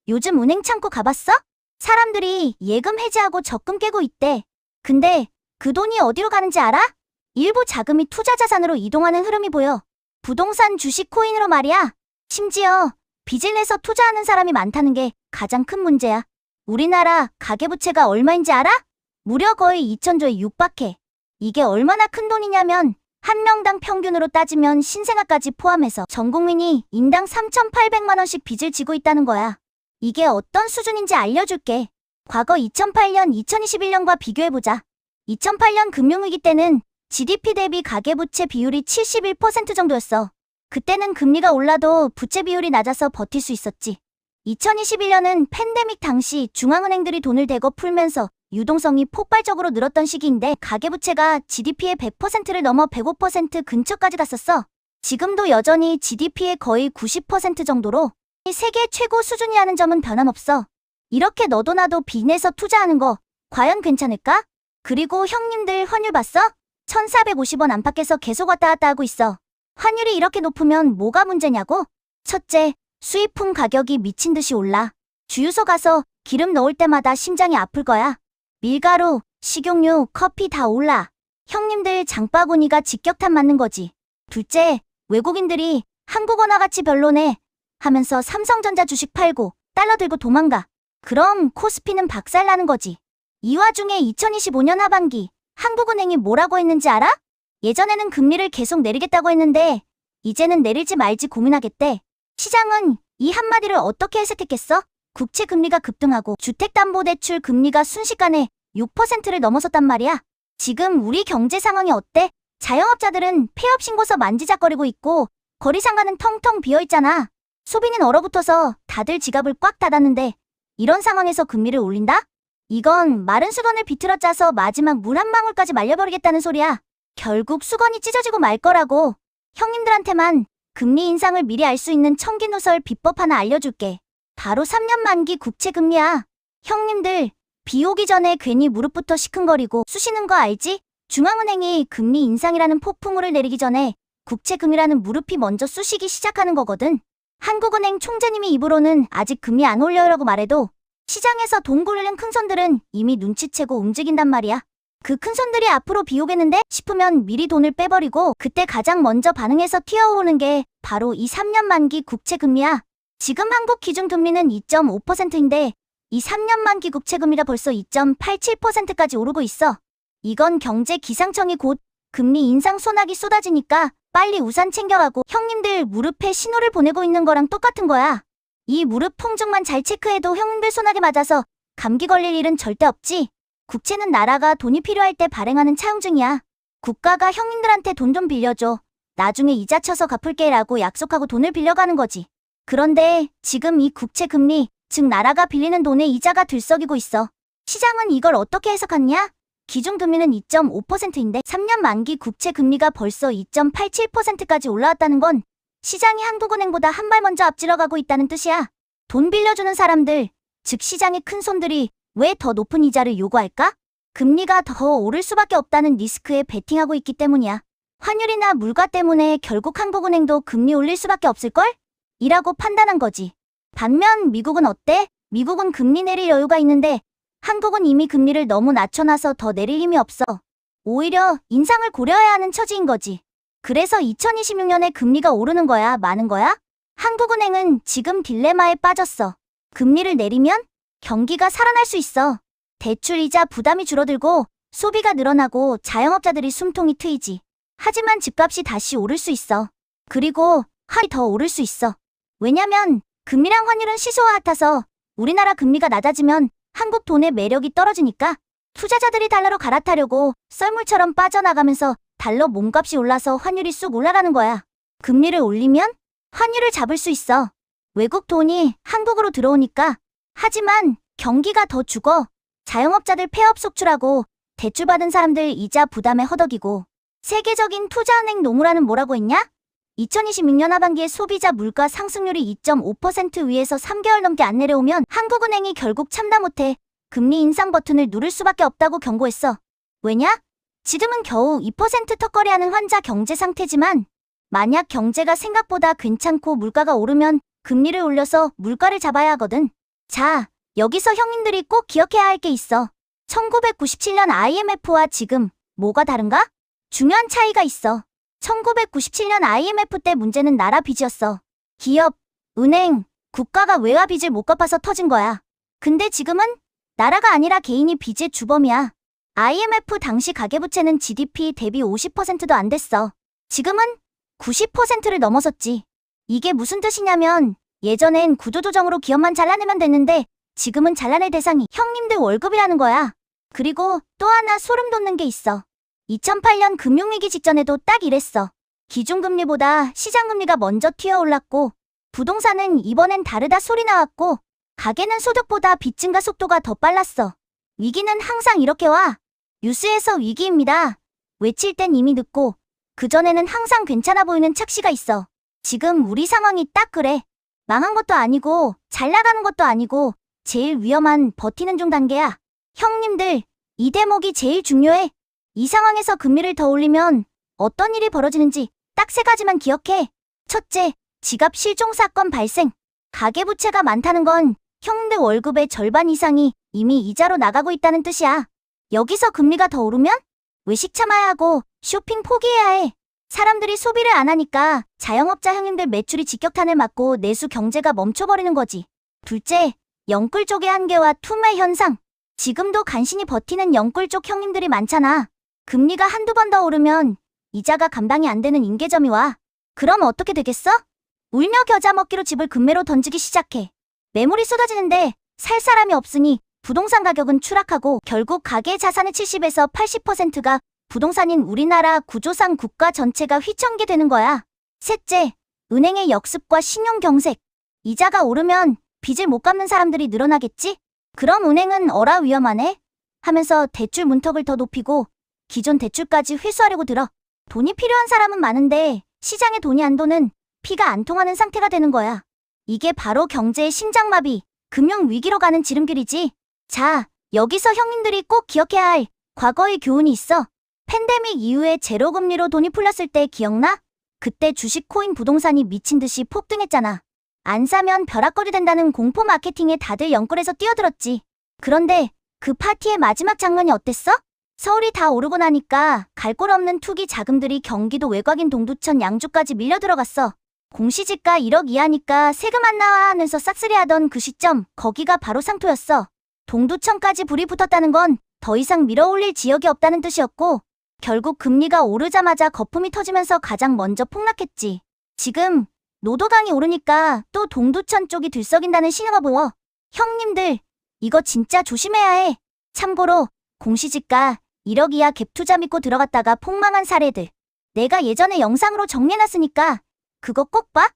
요즘 은행 창구 가봤어? 사람들이 예금 해지하고 적금 깨고 있대. 근데 그 돈이 어디로 가는지 알아? 일부 자금이 투자 자산으로 이동하는 흐름이 보여. 부동산, 주식, 코인으로 말이야. 심지어 빚을 내서 투자하는 사람이 많다는 게 가장 큰 문제야. 우리나라 가계부채가 얼마인지 알아? 무려 거의 2,000조에 육박해. 이게 얼마나 큰 돈이냐면 한 명당 평균으로 따지면 신생아까지 포함해서 전 국민이 인당 3,800만 원씩 빚을 지고 있다는 거야. 이게 어떤 수준인지 알려줄게. 과거 2008년, 2021년과 비교해보자. 2008년 금융위기 때는 GDP 대비 가계부채 비율이 71% 정도였어. 그때는 금리가 올라도 부채 비율이 낮아서 버틸 수 있었지. 2021년은 팬데믹 당시 중앙은행들이 돈을 대거 풀면서 유동성이 폭발적으로 늘었던 시기인데 가계부채가 GDP의 100%를 넘어 105% 근처까지 갔었어. 지금도 여전히 GDP의 거의 90% 정도로 세계 최고 수준이라는 점은 변함없어. 이렇게 너도 나도 빚 내서 투자하는 거 과연 괜찮을까? 그리고 형님들 환율 봤어? 1,450원 안팎에서 계속 왔다 갔다 하고 있어. 환율이 이렇게 높으면 뭐가 문제냐고? 첫째, 수입품 가격이 미친 듯이 올라. 주유소 가서 기름 넣을 때마다 심장이 아플 거야. 밀가루, 식용유, 커피 다 올라. 형님들 장바구니가 직격탄 맞는 거지. 둘째, 외국인들이 한국 원화 가치 별로네 하면서 삼성전자 주식 팔고 달러 들고 도망가. 그럼 코스피는 박살나는 거지. 이 와중에 2025년 하반기 한국은행이 뭐라고 했는지 알아? 예전에는 금리를 계속 내리겠다고 했는데 이제는 내릴지 말지 고민하겠대. 시장은 이 한마디를 어떻게 해석했겠어? 국채 금리가 급등하고 주택담보대출 금리가 순식간에 6%를 넘어섰단 말이야. 지금 우리 경제 상황이 어때? 자영업자들은 폐업 신고서 만지작거리고 있고 거리상가는 텅텅 비어있잖아. 소비는 얼어붙어서 다들 지갑을 꽉 닫았는데 이런 상황에서 금리를 올린다? 이건 마른 수건을 비틀어 짜서 마지막 물 한 방울까지 말려버리겠다는 소리야. 결국 수건이 찢어지고 말 거라고. 형님들한테만 금리 인상을 미리 알 수 있는 청기누설 비법 하나 알려줄게. 바로 3년 만기 국채 금리야. 형님들, 비 오기 전에 괜히 무릎부터 시큰거리고 쑤시는 거 알지? 중앙은행이 금리 인상이라는 폭풍우를 내리기 전에 국채 금리라는 무릎이 먼저 쑤시기 시작하는 거거든. 한국은행 총재님이 입으로는 아직 금리 안 올려요라고 말해도 시장에서 돈 고르는 큰손들은 이미 눈치채고 움직인단 말이야. 그 큰손들이 앞으로 비 오겠는데 싶으면 미리 돈을 빼버리고 그때 가장 먼저 반응해서 튀어오르는 게 바로 이 3년 만기 국채 금리야. 지금 한국 기준금리는 2.5%인데 이 3년 만기 국채 금리가 벌써 2.87%까지 오르고 있어. 이건 경제 기상청이 곧 금리 인상 소나기 쏟아지니까 빨리 우산 챙겨가고 형님들 무릎에 신호를 보내고 있는 거랑 똑같은 거야. 이 무릎 풍증만 잘 체크해도 형님들 소나기 맞아서 감기 걸릴 일은 절대 없지. 국채는 나라가 돈이 필요할 때 발행하는 차용증이야. 국가가 형님들한테 돈 좀 빌려줘. 나중에 이자 쳐서 갚을게 라고 약속하고 돈을 빌려가는 거지. 그런데 지금 이 국채 금리, 즉 나라가 빌리는 돈에 이자가 들썩이고 있어. 시장은 이걸 어떻게 해석하냐? 기준금리는 2.5%인데 3년 만기 국채 금리가 벌써 2.87%까지 올라왔다는 건 시장이 한국은행보다 한 발 먼저 앞질러 가고 있다는 뜻이야. 돈 빌려주는 사람들, 즉 시장의 큰손들이 왜 더 높은 이자를 요구할까? 금리가 더 오를 수밖에 없다는 리스크에 베팅하고 있기 때문이야. 환율이나 물가 때문에 결국 한국은행도 금리 올릴 수밖에 없을걸? 이라고 판단한 거지. 반면 미국은 어때? 미국은 금리 내릴 여유가 있는데 한국은 이미 금리를 너무 낮춰놔서 더 내릴 힘이 없어. 오히려 인상을 고려해야 하는 처지인 거지. 그래서 2026년에 금리가 오르는 거야, 마는 거야? 한국은행은 지금 딜레마에 빠졌어. 금리를 내리면 경기가 살아날 수 있어. 대출 이자 부담이 줄어들고 소비가 늘어나고 자영업자들이 숨통이 트이지. 하지만 집값이 다시 오를 수 있어. 그리고 환율이 더 오를 수 있어. 왜냐면 금리랑 환율은 시소와 같아서 우리나라 금리가 낮아지면 한국 돈의 매력이 떨어지니까 투자자들이 달러로 갈아타려고 썰물처럼 빠져나가면서 달러 몸값이 올라서 환율이 쑥 올라가는 거야. 금리를 올리면 환율을 잡을 수 있어. 외국 돈이 한국으로 들어오니까. 하지만 경기가 더 죽어. 자영업자들 폐업 속출하고 대출받은 사람들 이자 부담에 허덕이고. 세계적인 투자은행 노무라는 뭐라고 했냐? 2026년 하반기에 소비자 물가 상승률이 2.5% 위에서 3개월 넘게 안 내려오면 한국은행이 결국 참다 못해 금리 인상 버튼을 누를 수밖에 없다고 경고했어. 왜냐? 지금은 겨우 2% 턱걸이하는 환자 경제 상태지만 만약 경제가 생각보다 괜찮고 물가가 오르면 금리를 올려서 물가를 잡아야 하거든. 자, 여기서 형님들이 꼭 기억해야 할 게 있어. 1997년 IMF와 지금 뭐가 다른가? 중요한 차이가 있어. 1997년 IMF 때 문제는 나라 빚이었어. 기업, 은행, 국가가 외화 빚을 못 갚아서 터진 거야. 근데 지금은 나라가 아니라 개인이 빚의 주범이야. IMF 당시 가계부채는 GDP 대비 50%도 안 됐어. 지금은 90%를 넘어섰지. 이게 무슨 뜻이냐면 예전엔 구조조정으로 기업만 잘라내면 됐는데 지금은 잘라낼 대상이 형님들 월급이라는 거야. 그리고 또 하나 소름 돋는 게 있어. 2008년 금융위기 직전에도 딱 이랬어. 기준금리보다 시장금리가 먼저 튀어올랐고 부동산은 이번엔 다르다 소리 나왔고 가계는 소득보다 빚 증가 속도가 더 빨랐어. 위기는 항상 이렇게 와. 뉴스에서 위기입니다 외칠 땐 이미 늦고 그전에는 항상 괜찮아 보이는 착시가 있어. 지금 우리 상황이 딱 그래. 망한 것도 아니고 잘 나가는 것도 아니고 제일 위험한 버티는 중 단계야. 형님들, 이 대목이 제일 중요해. 이 상황에서 금리를 더 올리면 어떤 일이 벌어지는지 딱 3가지만 기억해. 첫째, 지갑 실종 사건 발생. 가계부채가 많다는 건 형님들 월급의 절반 이상이 이미 이자로 나가고 있다는 뜻이야. 여기서 금리가 더 오르면 외식 참아야 하고 쇼핑 포기해야 해. 사람들이 소비를 안 하니까 자영업자 형님들 매출이 직격탄을 맞고 내수 경제가 멈춰버리는 거지. 둘째, 영끌 쪽의 한계와 투매 현상. 지금도 간신히 버티는 영끌 쪽 형님들이 많잖아. 금리가 한두 번 더 오르면 이자가 감당이 안 되는 임계점이 와. 그럼 어떻게 되겠어? 울며 겨자 먹기로 집을 금매로 던지기 시작해. 매물이 쏟아지는데 살 사람이 없으니 부동산 가격은 추락하고 결국 가계 자산의 70에서 80%가 부동산인 우리나라 구조상 국가 전체가 휘청게 되는 거야. 셋째, 은행의 역습과 신용 경색. 이자가 오르면 빚을 못 갚는 사람들이 늘어나겠지? 그럼 은행은 어라 위험하네? 하면서 대출 문턱을 더 높이고 기존 대출까지 회수하려고 들어. 돈이 필요한 사람은 많은데 시장에 돈이 안 도는 피가 안 통하는 상태가 되는 거야. 이게 바로 경제의 심장마비, 금융위기로 가는 지름길이지. 자, 여기서 형님들이 꼭 기억해야 할 과거의 교훈이 있어. 팬데믹 이후에 제로금리로 돈이 풀렸을 때 기억나? 그때 주식, 코인, 부동산이 미친 듯이 폭등했잖아. 안 사면 벼락거리 된다는 공포 마케팅에 다들 영끌에서 뛰어들었지. 그런데 그 파티의 마지막 장면이 어땠어? 서울이 다 오르고 나니까 갈 곳 없는 투기 자금들이 경기도 외곽인 동두천 양주까지 밀려 들어갔어. 공시지가 1억 이하니까 세금 안 나와 하면서 싹쓸이하던 그 시점, 거기가 바로 상토였어. 동두천까지 불이 붙었다는 건 더 이상 밀어올릴 지역이 없다는 뜻이었고 결국 금리가 오르자마자 거품이 터지면서 가장 먼저 폭락했지. 지금 노도강이 오르니까 또 동두천 쪽이 들썩인다는 신호가 보여. 형님들, 이거 진짜 조심해야 해. 참고로 공시지가 1억 이하 갭투자 믿고 들어갔다가 폭망한 사례들 내가 예전에 영상으로 정리해놨으니까 그거 꼭 봐.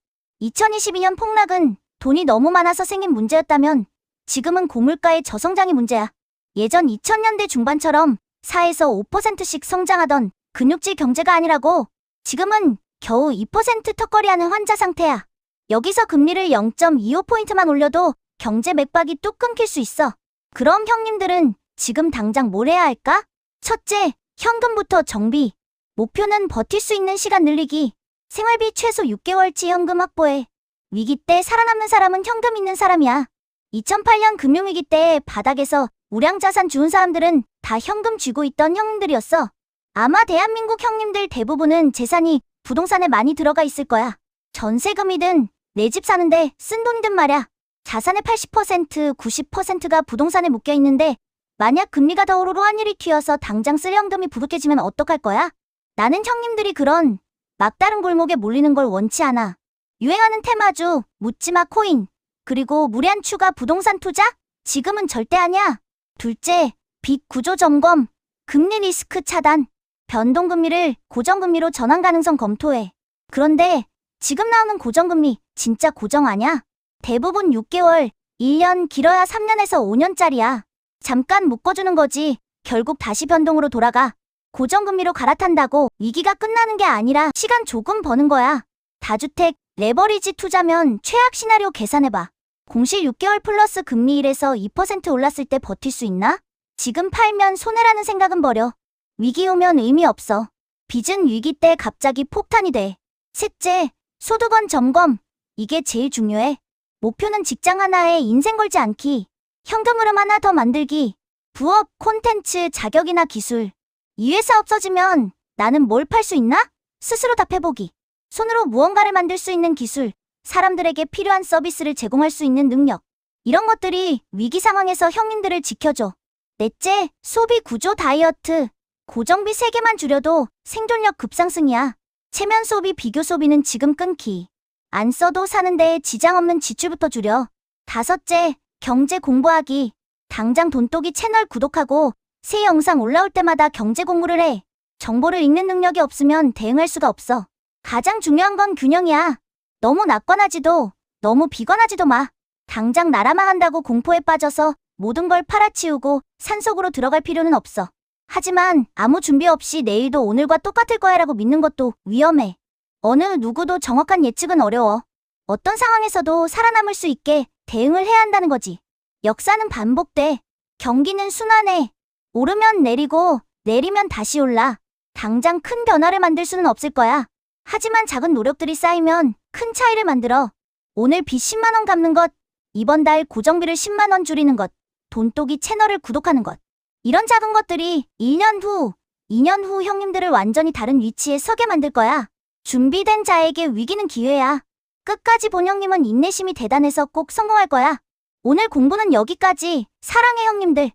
2022년 폭락은 돈이 너무 많아서 생긴 문제였다면 지금은 고물가의 저성장이 문제야. 예전 2000년대 중반처럼 4에서 5%씩 성장하던 근육질 경제가 아니라고. 지금은 겨우 2% 턱걸이하는 환자 상태야. 여기서 금리를 0.25포인트만 올려도 경제 맥박이 뚝 끊길 수 있어. 그럼 형님들은 지금 당장 뭘 해야 할까? 첫째, 현금부터 정비. 목표는 버틸 수 있는 시간 늘리기. 생활비 최소 6개월치 현금 확보해. 위기 때 살아남는 사람은 현금 있는 사람이야. 2008년 금융위기 때 바닥에서 우량자산 주운 사람들은 다 현금 쥐고 있던 형님들이었어. 아마 대한민국 형님들 대부분은 재산이 부동산에 많이 들어가 있을 거야. 전세금이든 내 집 사는데 쓴 돈이든 말야. 자산의 80%, 90%가 부동산에 묶여 있는데 만약 금리가 더 오르고 환율이 튀어서 당장 쓸 현금이 부족해지면 어떡할 거야? 나는 형님들이 그런 막다른 골목에 몰리는 걸 원치 않아. 유행하는 테마주, 묻지마 코인, 그리고 무리한 추가 부동산 투자? 지금은 절대 아니야. 둘째, 빚 구조 점검, 금리 리스크 차단, 변동금리를 고정금리로 전환 가능성 검토해. 그런데 지금 나오는 고정금리 진짜 고정 아냐? 대부분 6개월, 1년, 길어야 3년에서 5년짜리야. 잠깐 묶어주는 거지 결국 다시 변동으로 돌아가. 고정금리로 갈아탄다고 위기가 끝나는 게 아니라 시간 조금 버는 거야. 다주택, 레버리지 투자면 최악 시나리오 계산해봐. 공실 6개월 플러스 금리 1에서 2% 올랐을 때 버틸 수 있나? 지금 팔면 손해라는 생각은 버려. 위기 오면 의미 없어. 빚은 위기 때 갑자기 폭탄이 돼. 셋째, 소득원 점검. 이게 제일 중요해. 목표는 직장 하나에 인생 걸지 않기, 현금 흐름 하나 더 만들기, 부업, 콘텐츠, 자격이나 기술. 이 회사 없어지면 나는 뭘 팔 수 있나? 스스로 답해보기. 손으로 무언가를 만들 수 있는 기술, 사람들에게 필요한 서비스를 제공할 수 있는 능력. 이런 것들이 위기 상황에서 형님들을 지켜줘. 넷째, 소비 구조 다이어트. 고정비 3개만 줄여도 생존력 급상승이야. 체면 소비, 비교 소비는 지금 끊기. 안 써도 사는데 지장 없는 지출부터 줄여. 다섯째, 경제 공부하기. 당장 돈독이 채널 구독하고 새 영상 올라올 때마다 경제 공부를 해. 정보를 읽는 능력이 없으면 대응할 수가 없어. 가장 중요한 건 균형이야. 너무 낙관하지도 너무 비관하지도 마. 당장 나라 망한다고 공포에 빠져서 모든 걸 팔아치우고 산속으로 들어갈 필요는 없어. 하지만 아무 준비 없이 내일도 오늘과 똑같을 거야라고 믿는 것도 위험해. 어느 누구도 정확한 예측은 어려워. 어떤 상황에서도 살아남을 수 있게 대응을 해야 한다는 거지. 역사는 반복돼. 경기는 순환해. 오르면 내리고 내리면 다시 올라. 당장 큰 변화를 만들 수는 없을 거야. 하지만 작은 노력들이 쌓이면 큰 차이를 만들어. 오늘 빚 10만 원 갚는 것, 이번 달 고정비를 10만 원 줄이는 것, 돈독이 채널을 구독하는 것. 이런 작은 것들이 1년 후, 2년 후 형님들을 완전히 다른 위치에 서게 만들 거야. 준비된 자에게 위기는 기회야. 끝까지 본 형님은 인내심이 대단해서 꼭 성공할 거야. 오늘 공부는 여기까지. 사랑해 형님들.